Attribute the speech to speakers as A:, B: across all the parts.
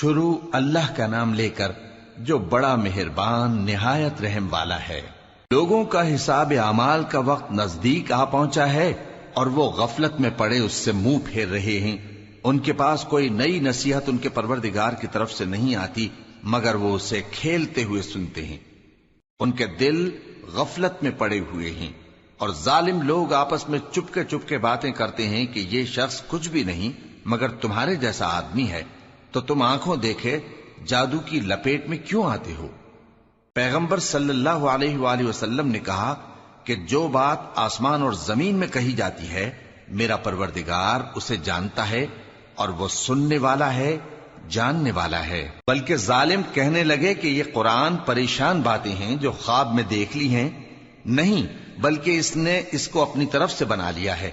A: شروع اللہ کا نام لے کر جو بڑا مہربان نہایت رحم والا ہے۔ لوگوں کا حساب اعمال کا وقت نزدیک آ پہنچا ہے اور وہ غفلت میں پڑے اس سے منہ پھیر رہے ہیں۔ ان کے پاس کوئی نئی نصیحت ان کے پروردگار کی طرف سے نہیں آتی مگر وہ اسے کھیلتے ہوئے سنتے ہیں۔ ان کے دل غفلت میں پڑے ہوئے ہیں اور ظالم لوگ آپس میں چپکے باتیں کرتے ہیں کہ یہ شخص کچھ بھی نہیں مگر تمہارے جیسا آدمی ہے، تو تم آنکھوں دیکھے جادو کی لپیٹ میں کیوں آتے ہو؟ پیغمبر صلی اللہ علیہ وآلہ وسلم نے کہا کہ جو بات آسمان اور زمین میں کہی جاتی ہے میرا پروردگار اسے جانتا ہے اور وہ سننے والا ہے، جاننے والا ہے۔ بلکہ ظالم کہنے لگے کہ یہ قرآن پریشان باتیں ہیں جو خواب میں دیکھ لی ہیں، نہیں بلکہ اس نے اس کو اپنی طرف سے بنا لیا ہے،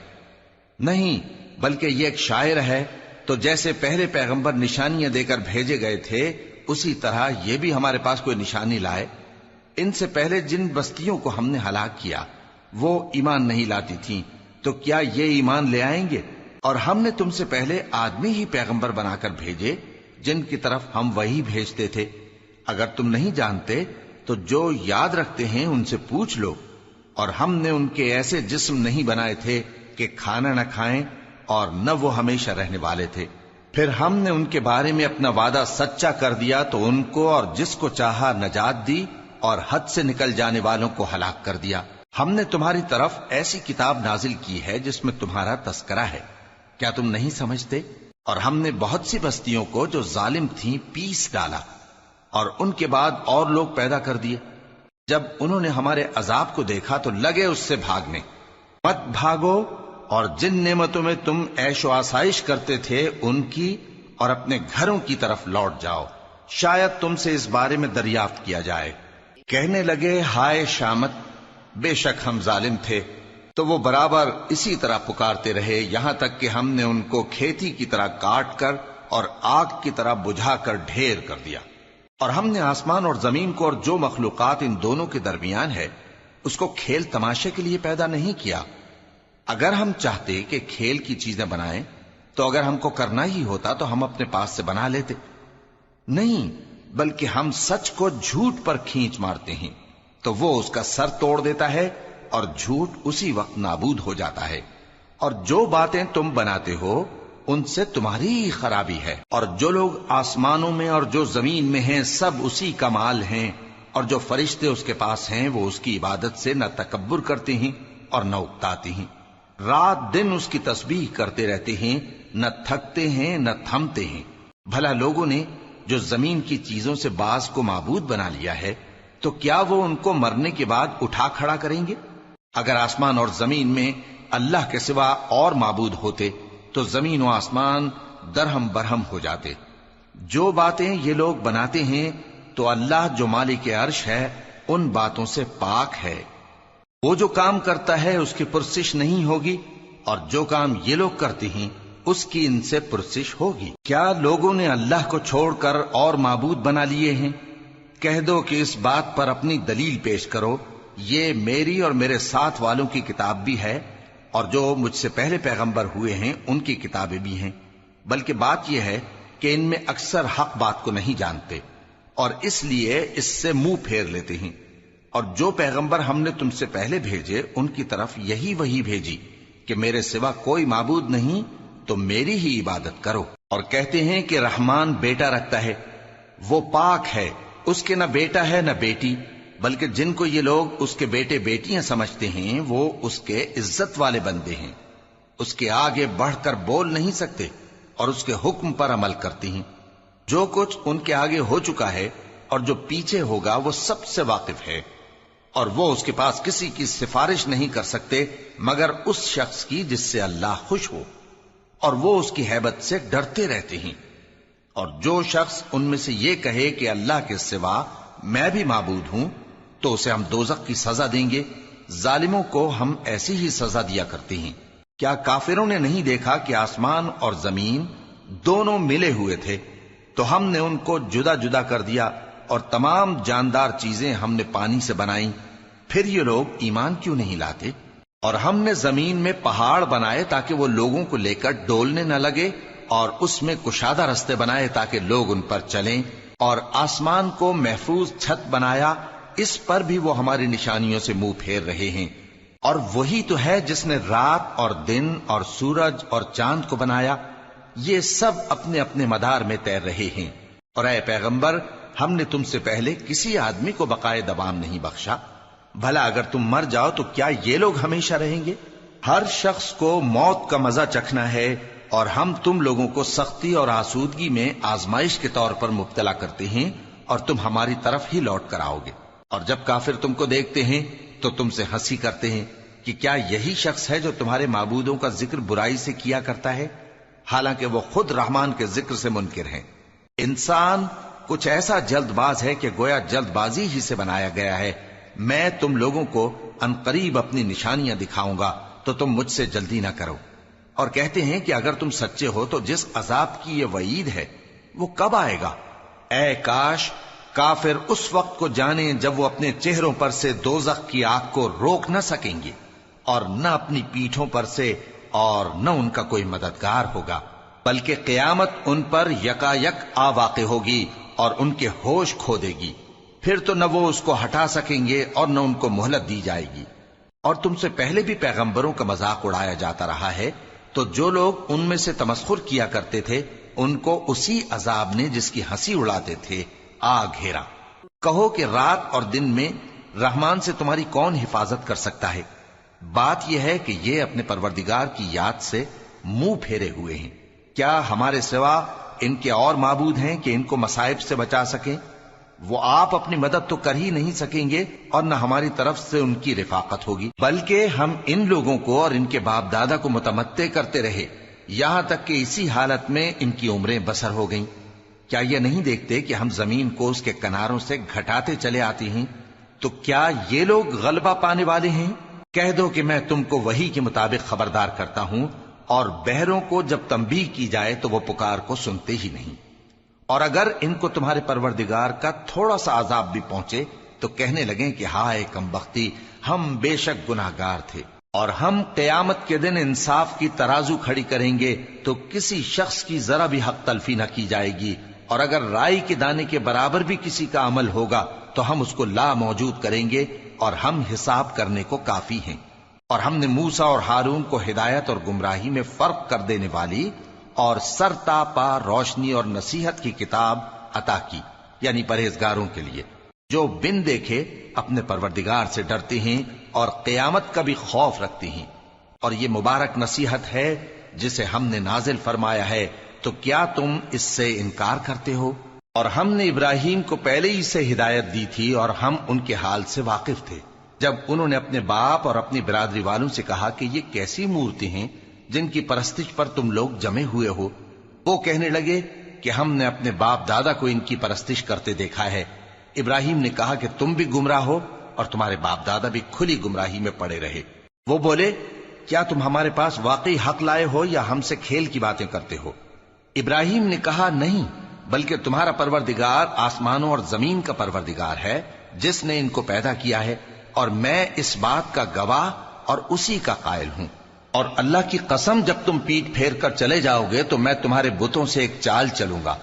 A: نہیں بلکہ یہ ایک شاعر ہے۔ تو جیسے پہلے پیغمبر نشانیاں دے کر بھیجے گئے تھے اسی طرح یہ بھی ہمارے پاس کوئی نشانی لائے۔ ان سے پہلے جن بستیوں کو ہم نے ہلاک کیا وہ ایمان نہیں لاتی تھیں، تو کیا یہ ایمان لے آئیں گے؟ اور ہم نے تم سے پہلے آدمی ہی پیغمبر بنا کر بھیجے جن کی طرف ہم وہی بھیجتے تھے۔ اگر تم نہیں جانتے تو جو یاد رکھتے ہیں ان سے پوچھ لو۔ اور ہم نے ان کے ایسے جسم نہیں بنائے تھے کہ کھانا نہ کھائیں اور نہ وہ ہمیشہ رہنے والے تھے۔ پھر ہم نے ان کے بارے میں اپنا وعدہ سچا کر دیا تو ان کو اور جس کو چاہا نجات دی اور حد سے نکل جانے والوں کو ہلاک کر دیا۔ ہم نے تمہاری طرف ایسی کتاب نازل کی ہے جس میں تمہارا تذکرہ ہے، کیا تم نہیں سمجھتے؟ اور ہم نے بہت سی بستیوں کو جو ظالم تھیں پیس ڈالا اور ان کے بعد اور لوگ پیدا کر دیے۔ جب انہوں نے ہمارے عذاب کو دیکھا تو لگے اس سے بھاگنے۔ مت بھاگو اور جن نعمتوں میں تم عیش و آسائش کرتے تھے ان کی اور اپنے گھروں کی طرف لوٹ جاؤ، شاید تم سے اس بارے میں دریافت کیا جائے۔ کہنے لگے ہائے شامت، بے شک ہم ظالم تھے، تو وہ برابر اسی طرح پکارتے رہے یہاں تک کہ ہم نے ان کو کھیتی کی طرح کاٹ کر اور آگ کی طرح بجھا کر ڈھیر کر دیا۔ اور ہم نے آسمان اور زمین کو اور جو مخلوقات ان دونوں کے درمیان ہے اس کو کھیل تماشے کے لیے پیدا نہیں کیا۔ اگر ہم چاہتے کہ کھیل کی چیزیں بنائیں تو اگر ہم کو کرنا ہی ہوتا تو ہم اپنے پاس سے بنا لیتے، نہیں بلکہ ہم سچ کو جھوٹ پر کھینچ مارتے ہیں تو وہ اس کا سر توڑ دیتا ہے اور جھوٹ اسی وقت نابود ہو جاتا ہے۔ اور جو باتیں تم بناتے ہو ان سے تمہاری ہی خرابی ہے۔ اور جو لوگ آسمانوں میں اور جو زمین میں ہیں سب اسی کا مال ہیں، اور جو فرشتے اس کے پاس ہیں وہ اس کی عبادت سے نہ تکبر کرتے ہیں اور نہ اکتاتے ہیں، رات دن اس کی تسبیح کرتے رہتے ہیں، نہ تھکتے ہیں نہ تھمتے ہیں۔ بھلا لوگوں نے جو زمین کی چیزوں سے بعض کو معبود بنا لیا ہے تو کیا وہ ان کو مرنے کے بعد اٹھا کھڑا کریں گے؟ اگر آسمان اور زمین میں اللہ کے سوا اور معبود ہوتے تو زمین و آسمان درہم برہم ہو جاتے۔ جو باتیں یہ لوگ بناتے ہیں تو اللہ جو مالک عرش ہے ان باتوں سے پاک ہے۔ وہ جو کام کرتا ہے اس کی پرسش نہیں ہوگی، اور جو کام یہ لوگ کرتے ہیں اس کی ان سے پرسش ہوگی۔ کیا لوگوں نے اللہ کو چھوڑ کر اور معبود بنا لیے ہیں؟ کہہ دو کہ اس بات پر اپنی دلیل پیش کرو، یہ میری اور میرے ساتھ والوں کی کتاب بھی ہے اور جو مجھ سے پہلے پیغمبر ہوئے ہیں ان کی کتابیں بھی ہیں، بلکہ بات یہ ہے کہ ان میں اکثر حق بات کو نہیں جانتے اور اس لیے اس سے منہ پھیر لیتے ہیں۔ اور جو پیغمبر ہم نے تم سے پہلے بھیجے ان کی طرف یہی وحی بھیجی کہ میرے سوا کوئی معبود نہیں تو میری ہی عبادت کرو۔ اور کہتے ہیں کہ رحمان بیٹا رکھتا ہے، وہ پاک ہے، اس کے نہ بیٹا ہے نہ بیٹی، بلکہ جن کو یہ لوگ اس کے بیٹے بیٹیاں سمجھتے ہیں وہ اس کے عزت والے بندے ہیں، اس کے آگے بڑھ کر بول نہیں سکتے اور اس کے حکم پر عمل کرتے ہیں۔ جو کچھ ان کے آگے ہو چکا ہے اور جو پیچھے ہوگا وہ سب سے واقف ہے، اور وہ اس کے پاس کسی کی سفارش نہیں کر سکتے مگر اس شخص کی جس سے اللہ خوش ہو، اور وہ اس کی ہیبت سے ڈرتے رہتے ہیں۔ اور جو شخص ان میں سے یہ کہے کہ اللہ کے سوا میں بھی معبود ہوں تو اسے ہم دوزخ کی سزا دیں گے، ظالموں کو ہم ایسی ہی سزا دیا کرتے ہیں۔ کیا کافروں نے نہیں دیکھا کہ آسمان اور زمین دونوں ملے ہوئے تھے تو ہم نے ان کو جدا جدا کر دیا اور تمام جاندار چیزیں ہم نے پانی سے بنائیں، پھر یہ لوگ ایمان کیوں نہیں لاتے؟ اور ہم نے زمین میں پہاڑ بنائے تاکہ وہ لوگوں کو لے کر ڈولنے نہ لگے اور اس میں کشادہ رستے بنائے تاکہ لوگ ان پر چلیں، اور آسمان کو محفوظ چھت بنایا، اس پر بھی وہ ہماری نشانیوں سے منہ پھیر رہے ہیں۔ اور وہی تو ہے جس نے رات اور دن اور سورج اور چاند کو بنایا، یہ سب اپنے اپنے مدار میں تیر رہے ہیں۔ اور اے پیغمبر، ہم نے تم سے پہلے کسی آدمی کو بقائے دوام نہیں بخشا، بھلا اگر تم مر جاؤ تو کیا یہ لوگ ہمیشہ رہیں گے؟ ہر شخص کو موت کا مزہ چکھنا ہے، اور ہم تم لوگوں کو سختی اور آسودگی میں آزمائش کے طور پر مبتلا کرتے ہیں، اور تم ہماری طرف ہی لوٹ کر آؤ گے۔ اور جب کافر تم کو دیکھتے ہیں تو تم سے ہنسی کرتے ہیں کہ کیا یہی شخص ہے جو تمہارے معبودوں کا ذکر برائی سے کیا کرتا ہے، حالانکہ وہ خود رحمان کے ذکر سے منکر ہیں۔ انسان کچھ ایسا جلد باز ہے کہ گویا جلد بازی ہی سے بنایا گیا ہے۔ میں تم لوگوں کو عنقریب اپنی نشانیاں دکھاؤں گا تو تم مجھ سے جلدی نہ کرو۔ اور کہتے ہیں کہ اگر تم سچے ہو تو جس عذاب کی یہ وعید ہے وہ کب آئے گا؟ اے کاش کافر اس وقت کو جانیں جب وہ اپنے چہروں پر سے دوزخ کی آگ کو روک نہ سکیں گے، اور نہ اپنی پیٹھوں پر سے، اور نہ ان کا کوئی مددگار ہوگا، بلکہ قیامت ان پر یکا یک آ واقع ہوگی اور ان کے ہوش کھو دے گی۔ پھر تو نہ وہ اس کو ہٹا سکیں گے اور نہ ان کو مہلت دی جائے گی۔ اور تم سے پہلے بھی پیغمبروں کا مذاق اڑایا جاتا رہا ہے، تو جو لوگ ان میں سے تمسخر کیا کرتے تھے ان کو اسی عذاب نے جس کی ہنسی اڑاتے تھے آ گھیرا۔ کہو کہ رات اور دن میں رحمان سے تمہاری کون حفاظت کر سکتا ہے؟ بات یہ ہے کہ یہ اپنے پروردگار کی یاد سے منہ پھیرے ہوئے ہیں۔ کیا ہمارے سوا ان کے اور معبود ہیں کہ ان کو مصائب سے بچا سکیں؟ وہ آپ اپنی مدد تو کر ہی نہیں سکیں گے، اور نہ ہماری طرف سے ان کی رفاقت ہوگی، بلکہ ہم ان لوگوں کو اور ان کے باپ دادا کو متمتع کرتے رہے، یہاں تک کہ اسی حالت میں ان کی عمریں بسر ہو گئیں۔ کیا یہ نہیں دیکھتے کہ ہم زمین کو اس کے کناروں سے گھٹاتے چلے آتے ہیں؟ تو کیا یہ لوگ غلبہ پانے والے ہیں؟ کہہ دو کہ میں تم کو وحی کے مطابق خبردار کرتا ہوں، اور بہروں کو جب تنبیہ کی جائے تو وہ پکار کو سنتے ہی نہیں۔ اور اگر ان کو تمہارے پروردگار کا تھوڑا سا عذاب بھی پہنچے تو کہنے لگیں کہ ہائے کم بختی، ہم بے شک گناہگار تھے۔ اور ہم قیامت کے دن انصاف کی ترازو کھڑی کریں گے تو کسی شخص کی ذرا بھی حق تلفی نہ کی جائے گی، اور اگر رائی کے دانے کے برابر بھی کسی کا عمل ہوگا تو ہم اس کو لا موجود کریں گے، اور ہم حساب کرنے کو کافی ہیں۔ اور ہم نے موسیٰ اور ہارون کو ہدایت اور گمراہی میں فرق کر دینے والی اور سر تا پا روشنی اور نصیحت کی کتاب عطا کی، یعنی پرہیزگاروں کے لیے جو بن دیکھے اپنے پروردگار سے ڈرتے ہیں اور قیامت کا بھی خوف رکھتے ہیں۔ اور یہ مبارک نصیحت ہے جسے ہم نے نازل فرمایا ہے، تو کیا تم اس سے انکار کرتے ہو؟ اور ہم نے ابراہیم کو پہلے ہی سے ہدایت دی تھی، اور ہم ان کے حال سے واقف تھے جب انہوں نے اپنے باپ اور اپنی برادری والوں سے کہا کہ یہ کیسی مورتی ہیں جن کی پرستش پر تم لوگ جمے ہوئے ہو؟ وہ کہنے لگے کہ ہم نے اپنے باپ دادا کو ان کی پرستش کرتے دیکھا ہے۔ ابراہیم نے کہا کہ تم بھی گمراہ ہو اور تمہارے باپ دادا بھی کھلی گمراہی میں پڑے رہے۔ وہ بولے کیا تم ہمارے پاس واقعی حق لائے ہو یا ہم سے کھیل کی باتیں کرتے ہو؟ ابراہیم نے کہا نہیں، بلکہ تمہارا پروردگار آسمانوں اور زمین کا پروردگار ہے جس نے ان کو پیدا کیا ہے، اور میں اس بات کا گواہ اور اسی کا قائل ہوں۔ اور اللہ کی قسم جب تم پیٹ پھیر کر چلے جاؤ گے تو میں تمہارے بتوں سے ایک چال چلوں گا۔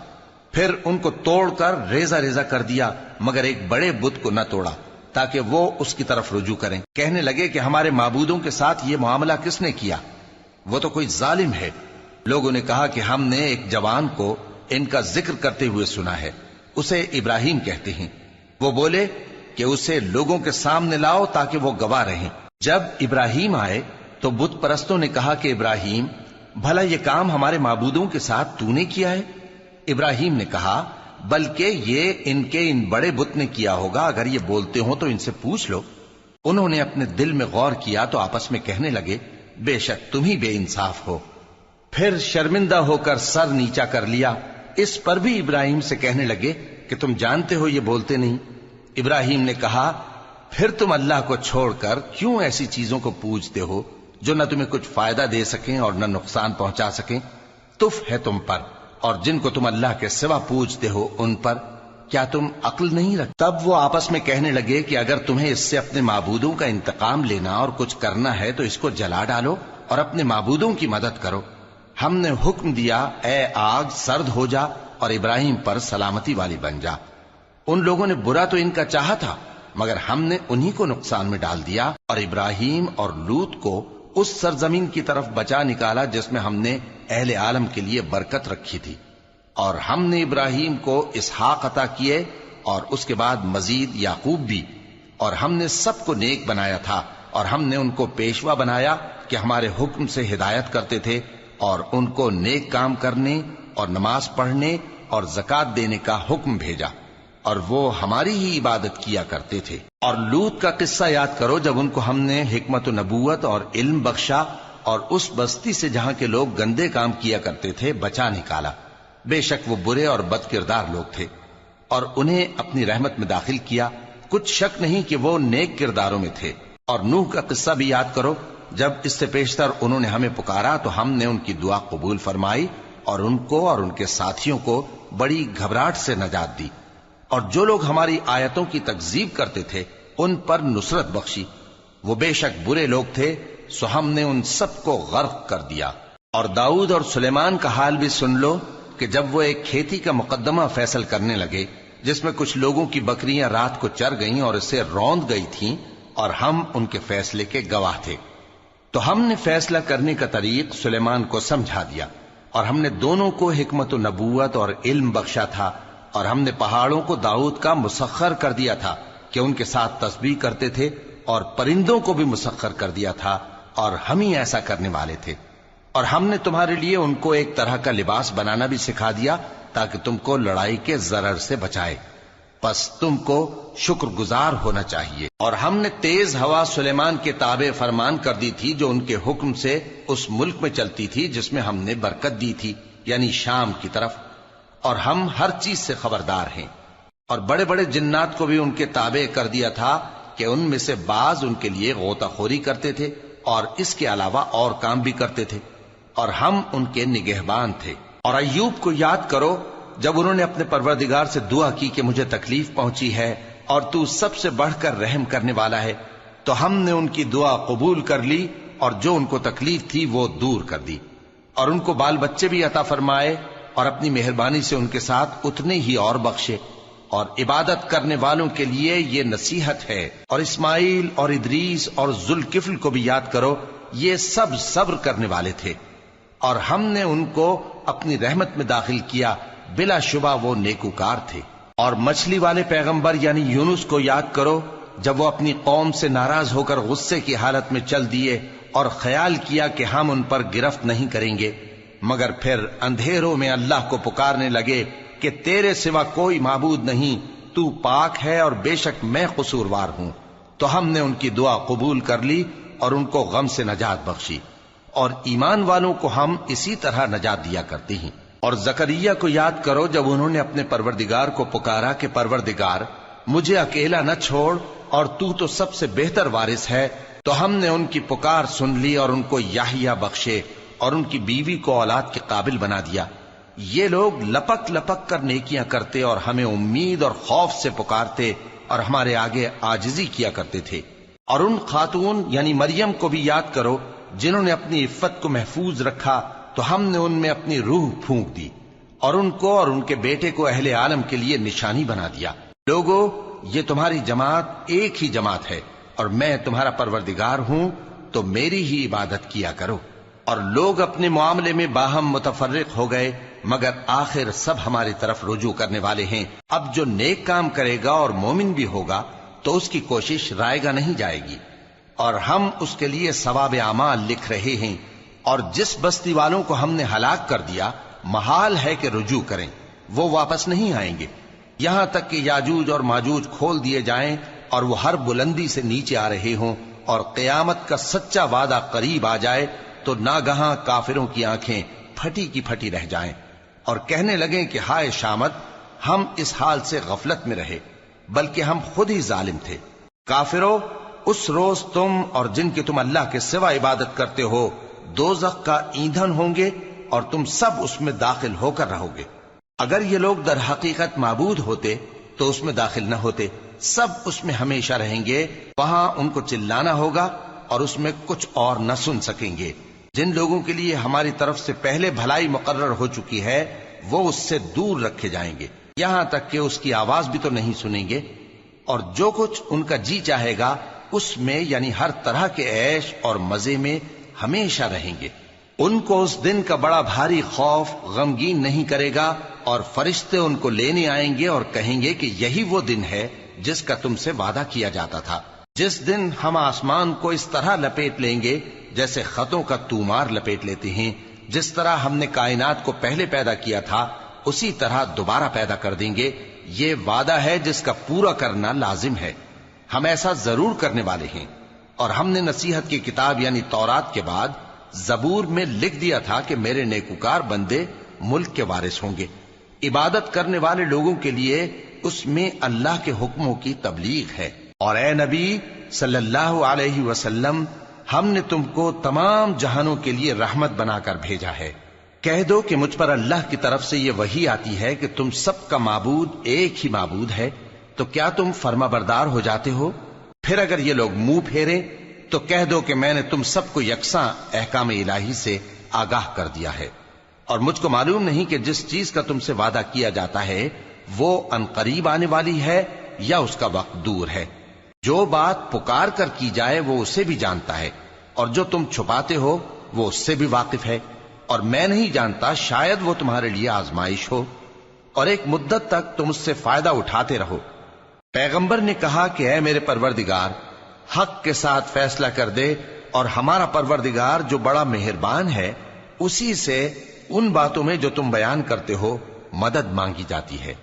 A: پھر ان کو توڑ کر ریزہ ریزہ کر دیا، مگر ایک بڑے بت کو نہ توڑا تاکہ وہ اس کی طرف رجوع کریں۔ کہنے لگے کہ ہمارے معبودوں کے ساتھ یہ معاملہ کس نے کیا؟ وہ تو کوئی ظالم ہے۔ لوگوں نے کہا کہ ہم نے ایک جوان کو ان کا ذکر کرتے ہوئے سنا ہے، اسے ابراہیم کہتے ہیں۔ وہ بولے کہ اسے لوگوں کے سامنے لاؤ تاکہ وہ گواہ رہیں۔ جب ابراہیم آئے تو بت پرستوں نے کہا کہ ابراہیم، بھلا یہ کام ہمارے معبودوں کے ساتھ تو نے کیا ہے؟ ابراہیم نے کہا بلکہ یہ ان کے ان بڑے بت نے کیا ہوگا، اگر یہ بولتے ہوں تو ان سے پوچھ لو۔ انہوں نے اپنے دل میں غور کیا تو آپس میں کہنے لگے بے شک تم ہی بے انصاف ہو۔ پھر شرمندہ ہو کر سر نیچا کر لیا۔ اس پر بھی ابراہیم سے کہنے لگے کہ تم جانتے ہو یہ بولتے نہیں۔ ابراہیم نے کہا پھر تم اللہ کو چھوڑ کر کیوں ایسی چیزوں کو پوجتے ہو جو نہ تمہیں کچھ فائدہ دے سکیں اور نہ نقصان پہنچا سکیں؟ تف ہے تم پر اور جن کو تم اللہ کے سوا پوجتے ہو ان پر، کیا تم عقل نہیں رکھتے؟ تب وہ آپس میں کہنے لگے کہ اگر تمہیں اس سے اپنے معبودوں کا انتقام لینا اور کچھ کرنا ہے تو اس کو جلا ڈالو اور اپنے معبودوں کی مدد کرو۔ ہم نے حکم دیا اے آگ سرد ہو جا اور ابراہیم پر سلامتی والی بن جا۔ ان لوگوں نے برا تو ان کا چاہا تھا، مگر ہم نے انہی کو نقصان میں ڈال دیا اور ابراہیم اور لوط کو اس سرزمین کی طرف بچا نکالا جس میں ہم نے اہل عالم کے لیے برکت رکھی تھی۔ اور ہم نے ابراہیم کو اسحاق عطا کیے اور اس کے بعد مزید یعقوب بھی، اور ہم نے سب کو نیک بنایا تھا، اور ہم نے ان کو پیشوا بنایا کہ ہمارے حکم سے ہدایت کرتے تھے، اور ان کو نیک کام کرنے اور نماز پڑھنے اور زکوٰۃ دینے کا حکم بھیجا، اور وہ ہماری ہی عبادت کیا کرتے تھے۔ اور لوط کا قصہ یاد کرو جب ان کو ہم نے حکمت و نبوت اور علم بخشا اور اس بستی سے جہاں کے لوگ گندے کام کیا کرتے تھے بچا نکالا۔ بے شک وہ برے اور بد کردار لوگ تھے، اور انہیں اپنی رحمت میں داخل کیا، کچھ شک نہیں کہ وہ نیک کرداروں میں تھے۔ اور نوح کا قصہ بھی یاد کرو جب اس سے پیشتر انہوں نے ہمیں پکارا تو ہم نے ان کی دعا قبول فرمائی اور ان کو اور ان کے ساتھیوں کو بڑی گھبراہٹ سے نجات دی، اور جو لوگ ہماری آیتوں کی تکذیب کرتے تھے ان پر نصرت بخشی۔ وہ بے شک برے لوگ تھے، سو ہم نے ان سب کو غرق کر دیا۔ اور داؤد اور سلیمان کا حال بھی سن لو کہ جب وہ ایک کھیتی کا مقدمہ فیصل کرنے لگے جس میں کچھ لوگوں کی بکریاں رات کو چر گئیں اور اسے روند گئی تھیں، اور ہم ان کے فیصلے کے گواہ تھے، تو ہم نے فیصلہ کرنے کا طریق سلیمان کو سمجھا دیا، اور ہم نے دونوں کو حکمت و نبوت اور علم بخشا تھا، اور ہم نے پہاڑوں کو داؤد کا مسخر کر دیا تھا کہ ان کے ساتھ تسبیح کرتے تھے، اور پرندوں کو بھی مسخر کر دیا تھا، اور ہم ہی ایسا کرنے والے تھے۔ اور ہم نے تمہارے لیے ان کو ایک طرح کا لباس بنانا بھی سکھا دیا تاکہ تم کو لڑائی کے ضرر سے بچائے، پس تم کو شکر گزار ہونا چاہیے۔ اور ہم نے تیز ہوا سلیمان کے تابع فرمان کر دی تھی جو ان کے حکم سے اس ملک میں چلتی تھی جس میں ہم نے برکت دی تھی، یعنی شام کی طرف، اور ہم ہر چیز سے خبردار ہیں۔ اور بڑے بڑے جنات کو بھی ان کے تابع کر دیا تھا کہ ان میں سے بعض ان کے لیے غوطہ خوری کرتے تھے اور اس کے علاوہ اور کام بھی کرتے تھے، اور ہم ان کے نگہبان تھے۔ اور ایوب کو یاد کرو جب انہوں نے اپنے پروردگار سے دعا کی کہ مجھے تکلیف پہنچی ہے اور تو سب سے بڑھ کر رحم کرنے والا ہے، تو ہم نے ان کی دعا قبول کر لی اور جو ان کو تکلیف تھی وہ دور کر دی، اور ان کو بال بچے بھی عطا فرمائے، اور اپنی مہربانی سے ان کے ساتھ اتنے ہی اور بخشے۔ اور عبادت کرنے والوں کے لیے یہ نصیحت ہے۔ اور اسماعیل اور ادریس اور ذوالکفل کو بھی یاد کرو، یہ سب صبر کرنے والے تھے، اور ہم نے ان کو اپنی رحمت میں داخل کیا، بلا شبہ وہ نیکوکار تھے۔ اور مچھلی والے پیغمبر یعنی یونس کو یاد کرو جب وہ اپنی قوم سے ناراض ہو کر غصے کی حالت میں چل دیے اور خیال کیا کہ ہم ان پر گرفت نہیں کریں گے، مگر پھر اندھیروں میں اللہ کو پکارنے لگے کہ تیرے سوا کوئی معبود نہیں، تو پاک ہے اور بے شک میں قصوروار ہوں، تو ہم نے ان کی دعا قبول کر لی اور ان کو غم سے نجات بخشی، اور ایمان والوں کو ہم اسی طرح نجات دیا کرتے ہیں۔ اور زکریا کو یاد کرو جب انہوں نے اپنے پروردگار کو پکارا کہ پروردگار مجھے اکیلا نہ چھوڑ اور تو سب سے بہتر وارث ہے، تو ہم نے ان کی پکار سن لی اور ان کو یحییٰ بخشے اور ان کی بیوی کو اولاد کے قابل بنا دیا۔ یہ لوگ لپک لپک کر نیکیاں کرتے اور ہمیں امید اور خوف سے پکارتے اور ہمارے آگے عاجزی کیا کرتے تھے۔ اور ان خاتون یعنی مریم کو بھی یاد کرو جنہوں نے اپنی عفت کو محفوظ رکھا، تو ہم نے ان میں اپنی روح پھونک دی اور ان کو اور ان کے بیٹے کو اہل عالم کے لیے نشانی بنا دیا۔ لوگو، یہ تمہاری جماعت ایک ہی جماعت ہے اور میں تمہارا پروردگار ہوں، تو میری ہی عبادت کیا کرو۔ اور لوگ اپنے معاملے میں باہم متفرق ہو گئے، مگر آخر سب ہماری طرف رجوع کرنے والے ہیں۔ اب جو نیک کام کرے گا اور مومن بھی ہوگا تو اس کی کوشش رائے گا نہیں جائے گی، اور ہم اس کے لیے ثواب اعمال لکھ رہے ہیں۔ اور جس بستی والوں کو ہم نے ہلاک کر دیا محال ہے کہ رجوع کریں، وہ واپس نہیں آئیں گے، یہاں تک کہ یاجوج اور ماجوج کھول دیے جائیں اور وہ ہر بلندی سے نیچے آ رہے ہوں، اور قیامت کا سچا وعدہ قریب آ جائے تو ناگہاں کافروں کی آنکھیں پھٹی کی پھٹی رہ جائیں اور کہنے لگیں کہ ہائے شامت، ہم اس حال سے غفلت میں رہے، بلکہ ہم خود ہی ظالم تھے۔ کافرو، اس روز تم اور جن کی تم اللہ کے سوا عبادت کرتے ہو دوزخ کا ایندھن ہوں گے اور تم سب اس میں داخل ہو کر رہو گے۔ اگر یہ لوگ در حقیقت معبود ہوتے تو اس میں داخل نہ ہوتے، سب اس میں ہمیشہ رہیں گے، وہاں ان کو چلانا ہوگا اور اس میں کچھ اور نہ سن سکیں گے۔ جن لوگوں کے لیے ہماری طرف سے پہلے بھلائی مقرر ہو چکی ہے وہ اس سے دور رکھے جائیں گے، یہاں تک کہ اس کی آواز بھی تو نہیں سنیں گے، اور جو کچھ ان کا جی چاہے گا اس میں یعنی ہر طرح کے عیش اور مزے میں ہمیشہ رہیں گے۔ ان کو اس دن کا بڑا بھاری خوف غمگین نہیں کرے گا، اور فرشتے ان کو لینے آئیں گے اور کہیں گے کہ یہی وہ دن ہے جس کا تم سے وعدہ کیا جاتا تھا، جس دن ہم آسمان کو اس طرح لپیٹ لیں گے جیسے خطوں کا تومار لپیٹ لیتے ہیں، جس طرح ہم نے کائنات کو پہلے پیدا کیا تھا اسی طرح دوبارہ پیدا کر دیں گے۔ یہ وعدہ ہے جس کا پورا کرنا لازم ہے، ہم ایسا ضرور کرنے والے ہیں۔ اور ہم نے نصیحت کی کتاب یعنی تورات کے بعد زبور میں لکھ دیا تھا کہ میرے نیکوکار بندے ملک کے وارث ہوں گے۔ عبادت کرنے والے لوگوں کے لیے اس میں اللہ کے حکموں کی تبلیغ ہے۔ اور اے نبی صلی اللہ علیہ وسلم، ہم نے تم کو تمام جہانوں کے لیے رحمت بنا کر بھیجا ہے۔ کہہ دو کہ مجھ پر اللہ کی طرف سے یہ وحی آتی ہے کہ تم سب کا معبود ایک ہی معبود ہے، تو کیا تم فرما بردار ہو جاتے ہو؟ پھر اگر یہ لوگ منہ پھیریں تو کہہ دو کہ میں نے تم سب کو یکساں احکام الہی سے آگاہ کر دیا ہے، اور مجھ کو معلوم نہیں کہ جس چیز کا تم سے وعدہ کیا جاتا ہے وہ عنقریب آنے والی ہے یا اس کا وقت دور ہے۔ جو بات پکار کر کی جائے وہ اسے بھی جانتا ہے، اور جو تم چھپاتے ہو وہ اس سے بھی واقف ہے، اور میں نہیں جانتا شاید وہ تمہارے لیے آزمائش ہو، اور ایک مدت تک تم اس سے فائدہ اٹھاتے رہو۔ پیغمبر نے کہا کہ اے میرے پروردگار، حق کے ساتھ فیصلہ کر دے، اور ہمارا پروردگار جو بڑا مہربان ہے اسی سے ان باتوں میں جو تم بیان کرتے ہو مدد مانگی جاتی ہے۔